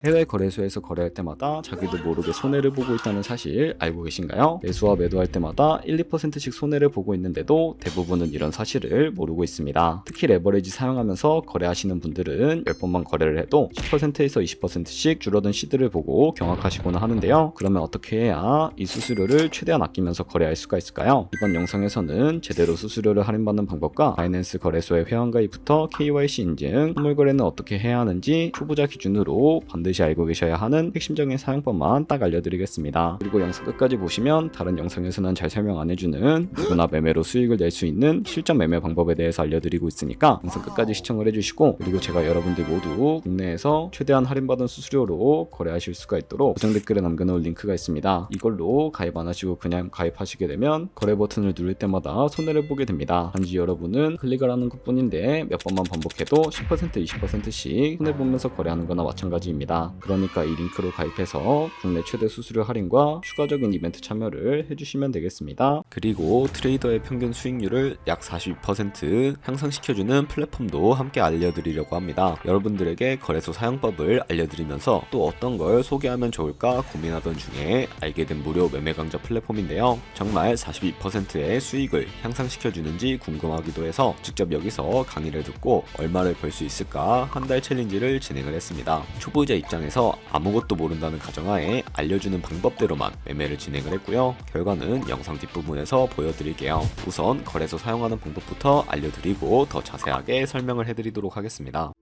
해외 거래소에서 거래할 때마다 자기도 모르게 손해를 보고 있다는 사실 알고 계신가요? 매수와 매도할 때마다 1, 2%씩 손해를 보고 있는데도 대부분은 이런 사실을 모르고 있습니다. 특히 레버리지 사용하면서 거래하시는 분들은 10번만 거래를 해도 10%에서 20%씩 줄어든 시드를 보고 경악하시곤 하는데요. 그러면 어떻게 해야 이 수수료를 최대한 아끼면서 거래할 수가 있을까요? 이번 영상에서는 제대로 수수료를 할인받는 방법과 바이낸스 거래소의 회원가입부터 KYC 인증, 선물 거래는 어떻게 해야 하는지 초보자 기준으로 반드시 알고 계셔야 하는 핵심적인 사용법만 딱 알려드리겠습니다. 그리고 영상 끝까지 보시면 다른 영상에서는 잘 설명 안 해주는 누구나 매매로 수익을 낼 수 있는 실전 매매 방법에 대해서 알려드리고 있으니까 영상 끝까지 시청을 해주시고, 그리고 제가 여러분들 모두 국내에서 최대한 할인받은 수수료로 거래하실 수가 있도록 고정 댓글에 남겨놓은 링크가 있습니다. 이걸로 가입 안 하시고 그냥 가입하시게 되면 거래 버튼을 누를 때마다 손해를 보게 됩니다. 단지 여러분은 클릭을 하는 것뿐인데 몇 번만 반복해도 10% 20%씩 손해보면서 거래하는 거나 마찬가지입니다. 그러니까 이 링크로 가입해서 국내 최대 수수료 할인과 추가적인 이벤트 참여를 해주시면 되겠습니다. 그리고 트레이더의 평균 수익률을 약 42% 향상시켜주는 플랫폼도 함께 알려드리려고 합니다. 여러분들에게 거래소 사용법을 알려드리면서 또 어떤 걸 소개하면 좋을까 고민하던 중에 알게 된 무료 매매 강좌 플랫폼인데요. 정말 42%의 수익을 향상시켜주는지 궁금하기도 해서 직접 여기서 강의를 듣고 얼마를 벌 수 있을까 한 달 챌린지를 진행을 했습니다. 초보자 입장에서 아무것도 모른다는 가정하에 알려주는 방법대로만 매매를 진행을 했고요. 결과는 영상 뒷부분에서 보여드릴게요. 우선 거래소 사용하는 방법부터 알려드리고 더 자세하게 설명을 해드리도록 하겠습니다.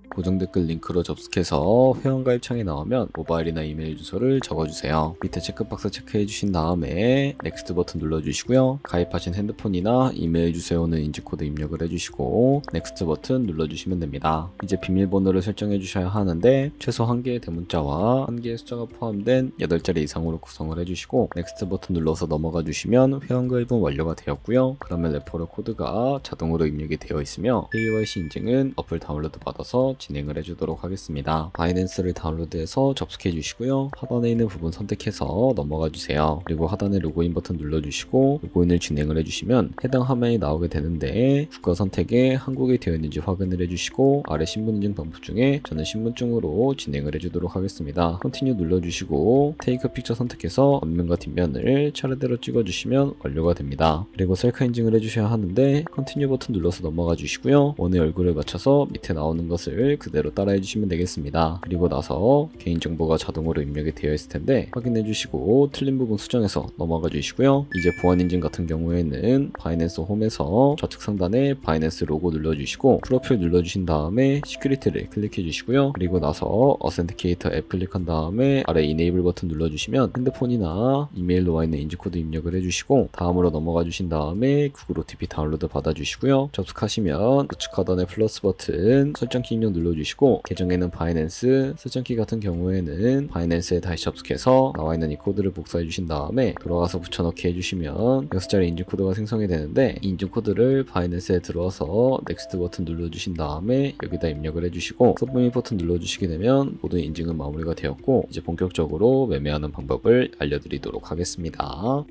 고정 댓글 링크로 접속해서 회원가입 창이 나오면 모바일이나 이메일 주소를 적어주세요. 밑에 체크박스 체크해주신 다음에 넥스트 버튼 눌러주시고요. 가입하신 핸드폰이나 이메일 주소에 오는 인증코드 입력을 해주시고 넥스트 버튼 눌러주시면 됩니다. 이제 비밀번호를 설정해주셔야 하는데 최소 1개의 대문자와 1개의 숫자가 포함된 8자리 이상으로 구성을 해주시고 넥스트 버튼 눌러서 넘어가 주시면 회원가입은 완료가 되었고요. 그러면 레퍼럴 코드가 자동으로 입력이 되어 있으며 KYC 인증은 어플 다운로드 받아서 진행을 해주도록 하겠습니다. 바이낸스를 다운로드해서 접속해 주시고요. 하단에 있는 부분 선택해서 넘어가 주세요. 그리고 하단에 로그인 버튼 눌러주시고 로그인을 진행을 해주시면 해당 화면이 나오게 되는데 국가 선택에 한국에 되어 있는지 확인을 해주시고 아래 신분인증 방법 중에 저는 신분증으로 진행을 해주도록 하겠습니다. 컨티뉴 눌러주시고 테이크 픽처 선택해서 앞면과 뒷면을 차례대로 찍어주시면 완료가 됩니다. 그리고 셀카 인증을 해주셔야 하는데 컨티뉴 버튼 눌러서 넘어가 주시고요. 원의 얼굴을 맞춰서 밑에 나오는 것을 그대로 따라해 주시면 되겠습니다. 그리고 나서 개인정보가 자동으로 입력이 되어 있을 텐데 확인해 주시고 틀린 부분 수정해서 넘어가 주시고요. 이제 보안 인증 같은 경우에는 바이낸스 홈에서 좌측 상단에 바이낸스 로고 눌러주시고 프로필 눌러주신 다음에 시큐리티를 클릭해 주시고요. 그리고 나서 어센티케이터 앱 클릭한 다음에 아래 이네이블 버튼 눌러주시면 핸드폰이나 이메일로 와 있는 인증코드 입력을 해주시고 다음으로 넘어가 주신 다음에 구글 OTP 다운로드 받아주시고요. 접속하시면 우측 하단에 플러스 버튼 설정키 입력 눌러주시고 계정에는 바이낸스, 설정키 같은 경우에는 바이낸스에 다시 접속해서 나와 있는 이 코드를 복사해 주신 다음에 돌아가서 붙여넣기 해주시면 6자리 인증코드가 생성이 되는데 이 인증코드를 바이낸스에 들어와서 넥스트 버튼 눌러주신 다음에 여기다 입력을 해주시고 서브밋 버튼 눌러주시게 되면 모든 인증은 마무리가 되었고 이제 본격적으로 매매하는 방법을 알려드리도록 하겠습니다.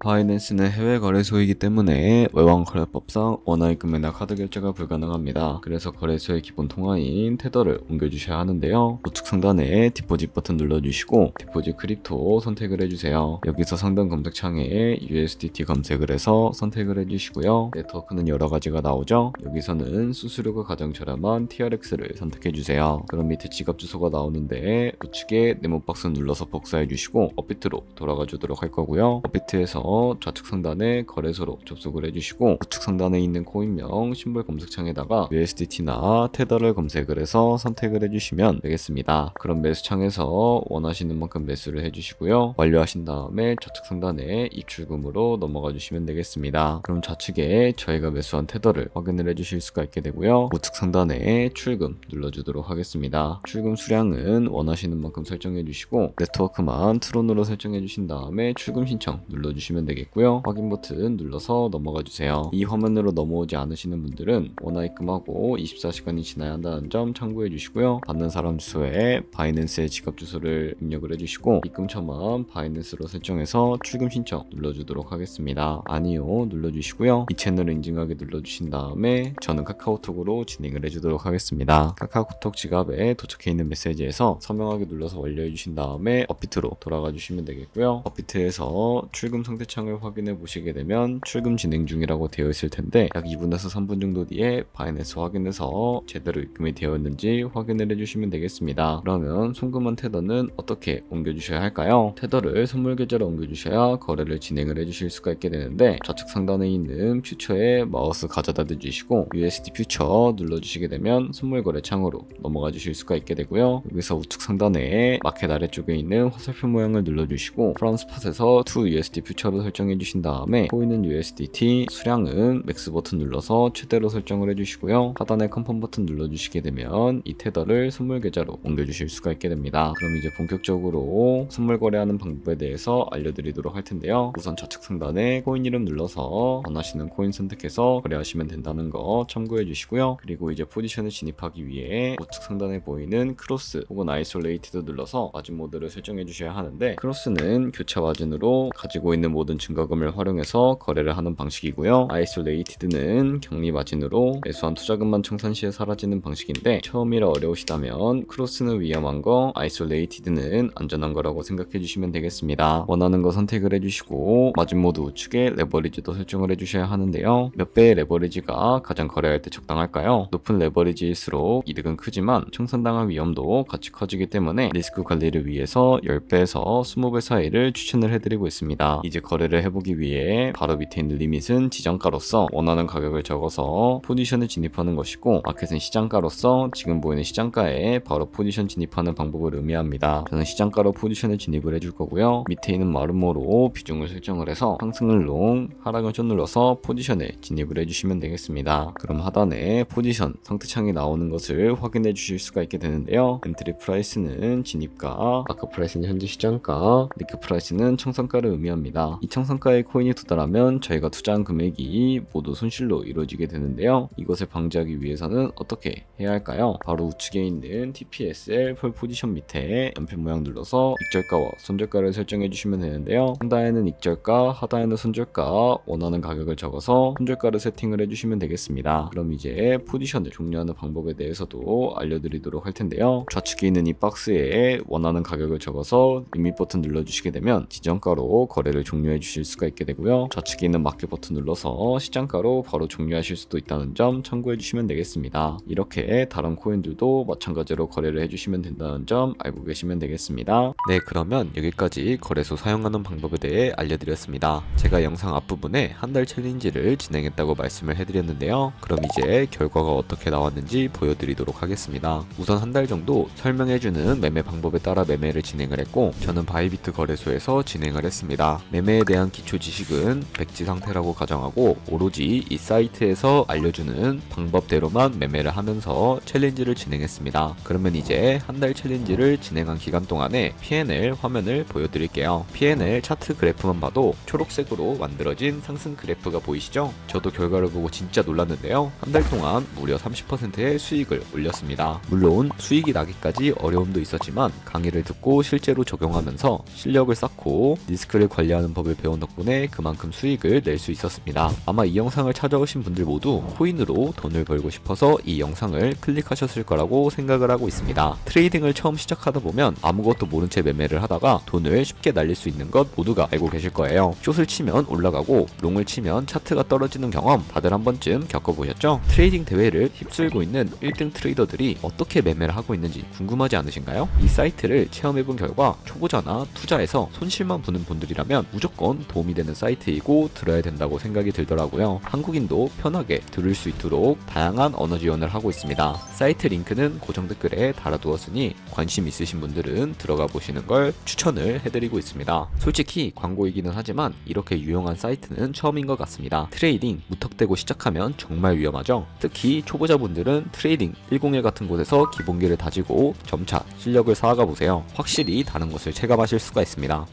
바이낸스는 해외 거래소이기 때문에 외환 거래법상 원화입금 매나 카드 결제가 불가능합니다. 그래서 거래소의 기본 통화인 테더를 옮겨주셔야 하는데요. 우측 상단에 디포짓 버튼 눌러주시고 디포짓 크립토 선택을 해주세요. 여기서 상단 검색창에 USDT 검색을 해서 선택을 해주시고요. 네트워크는 여러 가지가 나오죠. 여기서는 수수료가 가장 저렴한 TRX를 선택해주세요. 그럼 밑에 지갑 주소가 나오는데 우측에 네모박스 눌러서 복사해주시고 업비트로 돌아가 주도록 할 거고요. 업비트에서 좌측 상단에 거래소로 접속을 해주시고 우측 상단에 있는 코인명 심볼 검색창에다가 USDT나 테더를 검색을 해서 선택을 해주시면 되겠습니다. 그럼 매수창에서 원하시는 만큼 매수를 해주시고요. 완료하신 다음에 좌측 상단에 입출금으로 넘어가 주시면 되겠습니다. 그럼 좌측에 저희가 매수한 테더를 확인을 해주실 수가 있게 되고요. 우측 상단에 출금 눌러주도록 하겠습니다. 출금 수량은 원하시는 만큼 설정해 주시고 네트워크만 트론으로 설정해 주신 다음에 출금 신청 눌러주시면 누르시면 되겠고요. 확인 버튼 눌러서 넘어가 주세요. 이 화면으로 넘어오지 않으시는 분들은 원화 입금하고 24시간이 지나야 한다는 점 참고해 주시고요. 받는 사람 주소에 바이낸스의 지갑 주소를 입력을 해주시고 입금처만 바이낸스로 설정해서 출금 신청 눌러주도록 하겠습니다. 아니요 눌러주시고요. 이 채널을 인증하게 눌러주신 다음에 저는 카카오톡으로 진행을 해주도록 하겠습니다. 카카오톡 지갑에 도착해 있는 메시지에서 서명하기 눌러서 완료해 주신 다음에 업비트로 돌아가 주시면 되겠고요. 업비트에서 출금 상태창을 확인해 보시게 되면 출금 진행 중이라고 되어 있을 텐데 약 2분에서 3분 정도 뒤에 바이낸스 확인해서 제대로 입금이 되었는지 확인을 해주시면 되겠습니다. 그러면 송금한 테더는 어떻게 옮겨주셔야 할까요? 테더를 선물 계좌로 옮겨주셔야 거래를 진행을 해주실 수가 있게 되는데 좌측 상단에 있는 퓨처에 마우스 가져다 대주시고 USD 퓨처 눌러주시게 되면 선물 거래 창으로 넘어가 주실 수가 있게 되고요. 여기서 우측 상단에 마켓 아래쪽에 있는 화살표 모양을 눌러주시고 프롬 스팟에서 to USD 퓨처로 설정해 주신 다음에 보이는 USDT 수량은 맥스 버튼 눌러서 최대로 설정을 해주시고요. 하단에 컨펌 버튼 눌러주시게 되면 이 테더를 선물 계좌로 옮겨주실 수가 있게 됩니다. 그럼 이제 본격적으로 선물 거래하는 방법에 대해서 알려드리도록 할 텐데요. 우선 좌측 상단에 코인 이름 눌러서 원하시는 코인 선택해서 거래하시면 된다는 거 참고해 주시고요. 그리고 이제 포지션을 진입하기 위해 우측 상단에 보이는 크로스 혹은 아이솔레이티드 눌러서 마진 모드를 설정해 주셔야 하는데 크로스는 교차 마진으로 가지고 있는 모든 증가금을 활용해서 거래를 하는 방식이고요. 아이솔레이티드는 격리 마진으로 매수한 투자금만 청산 시에 사라지는 방식인데 처음이라 어려우시다면 크로스는 위험한 거, 아이솔레이티드는 안전한 거라고 생각해 주시면 되겠습니다. 원하는 거 선택을 해주시고 마진 모드 우측에 레버리지도 설정을 해주셔야 하는데요. 몇 배의 레버리지가 가장 거래할 때 적당할까요? 높은 레버리지일수록 이득은 크지만 청산당할 위험도 같이 커지기 때문에 리스크 관리를 위해서 10배에서 20배 사이를 추천을 해드리고 있습니다. 이제 거래를 해보기 위해 바로 밑에 있는 리밋은 지정가로서 원하는 가격을 적어서 포지션을 진입하는 것이고 마켓은 시장가로서 지금 보이는 시장가에 바로 포지션 진입하는 방법을 의미합니다. 저는 시장가로 포지션을 진입을 해줄 거고요. 밑에 있는 마름모로 비중을 설정을 해서 상승을 롱, 하락을 숏 눌러서 포지션에 진입을 해주시면 되겠습니다. 그럼 하단에 포지션 상태창이 나오는 것을 확인해 주실 수가 있게 되는데요. 엔트리 프라이스는 진입가, 마크 프라이스는 현재 시장가, 리크 프라이스는 청산가를 의미합니다. 이 청산가에 코인이 도달하면 저희가 투자한 금액이 모두 손실로 이루어지게 되는데요. 이것을 방지하기 위해서는 어떻게 해야 할까요? 바로 우측에 있는 TPSL 펄 포지션 밑에 연필 모양 눌러서 익절가와 손절가를 설정해 주시면 되는데요. 상단에는 익절가, 하단에는 손절가, 원하는 가격을 적어서 손절가를 세팅을 해주시면 되겠습니다. 그럼 이제 포지션을 종료하는 방법에 대해서도 알려드리도록 할 텐데요. 좌측에 있는 이 박스에 원하는 가격을 적어서 리밋 버튼 눌러주시게 되면 지정가로 거래를 종료해 주실 수가 있게 되고요. 좌측에 있는 마켓 버튼 눌러서 시장가로 바로 종료하실 수도 있다는 점 참고해 주시면 되겠습니다. 이렇게 다른 코인들도 마찬가지로 거래를 해주시면 된다는 점 알고 계시면 되겠습니다. 네, 그러면 여기까지 거래소 사용하는 방법에 대해 알려드렸습니다. 제가 영상 앞부분에 한 달 챌린지를 진행했다고 말씀을 해드렸는데요. 그럼 이제 결과가 어떻게 나왔는지 보여드리도록 하겠습니다. 우선 한 달 정도 설명해주는 매매 방법에 따라 매매를 진행을 했고 저는 바이비트 거래소에서 진행을 했습니다. 매매에 대한 기초 지식은 백지 상태라고 가정하고 오로지 이 사이트에서 알려주는 방법대로만 매매를 하면서 챌린지를 진행했습니다. 그러면 이제 한 달 챌린지를 진행한 기간 동안에 P&L 화면을 보여드릴게요. P&L 차트 그래프만 봐도 초록색으로 만들어진 상승 그래프가 보이시죠? 저도 결과를 보고 진짜 놀랐는데요. 한 달 동안 무려 30%의 수익을 올렸습니다. 물론 수익이 나기까지 어려움도 있었지만 강의를 듣고 실제로 적용하면서 실력을 쌓고 리스크를 관리하는 법을 배운 덕분에 그만큼 수익을 낼 수 있었습니다. 아마 이 영상을 찾아오신 분들 모두 코인으로 돈을 벌고 싶어서 이 영상을 클릭하셨을 거라고 생각을 하고 있습니다. 트레이딩을 처음 시작하다 보면 아무것도 모른 채 매매를 하다가 돈을 쉽게 날릴 수 있는 것 모두가 알고 계실 거예요. 숏을 치면 올라가고 롱을 치면 차트가 떨어지는 경험 다들 한 번쯤 겪어보셨죠? 트레이딩 대회를 휩쓸고 있는 1등 트레이더들이 어떻게 매매를 하고 있는지 궁금하지 않으신가요? 이 사이트를 체험해본 결과 초보자나 투자에서 손실만 보는 분들이라면 무조건 도움이 되는 사이트이고 들어야 된다고 생각이 들더라고요. 한국인도 편하게 들을 수 있도록 다양한 언어 지원을 하고 있습니다. 사이트 링크는 고정 댓글에 달아두었으니 관심 있으신 분들은 들어가 보시는 걸 추천을 해드리고 있습니다. 솔직히 광고이기는 하지만 이렇게 유용한 사이트는 처음인 것 같습니다. 트레이딩 무턱대고 시작하면 정말 위험하죠. 특히 초보자분들은 트레이딩 101 같은 곳에서 기본기를 다지고 점차 실력을 쌓아가 보세요. 확실히 다른 것을 체감하실 수가 있습니다.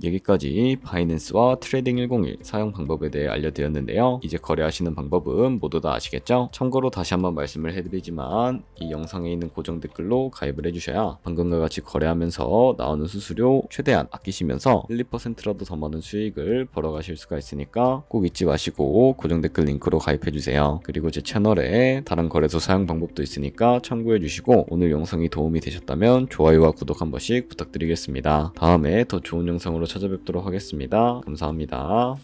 여기까지 바이낸스와 트레이딩 101 사용 방법에 대해 알려드렸는데요. 이제 거래하시는 방법은 모두 다 아시겠죠? 참고로 다시 한번 말씀을 해드리지만 이 영상에 있는 고정 댓글로 가입을 해주셔야 방금과 같이 거래하면서 나오는 수수료 최대한 아끼시면서 1, 2%라도 더 많은 수익을 벌어가실 수가 있으니까 꼭 잊지 마시고 고정 댓글 링크로 가입해주세요. 그리고 제 채널에 다른 거래소 사용 방법도 있으니까 참고해주시고 오늘 영상이 도움이 되셨다면 좋아요와 구독 한 번씩 부탁드리겠습니다. 다음에 더 좋은 영상으로 찾아뵙도록 하겠습니다. 감사합니다.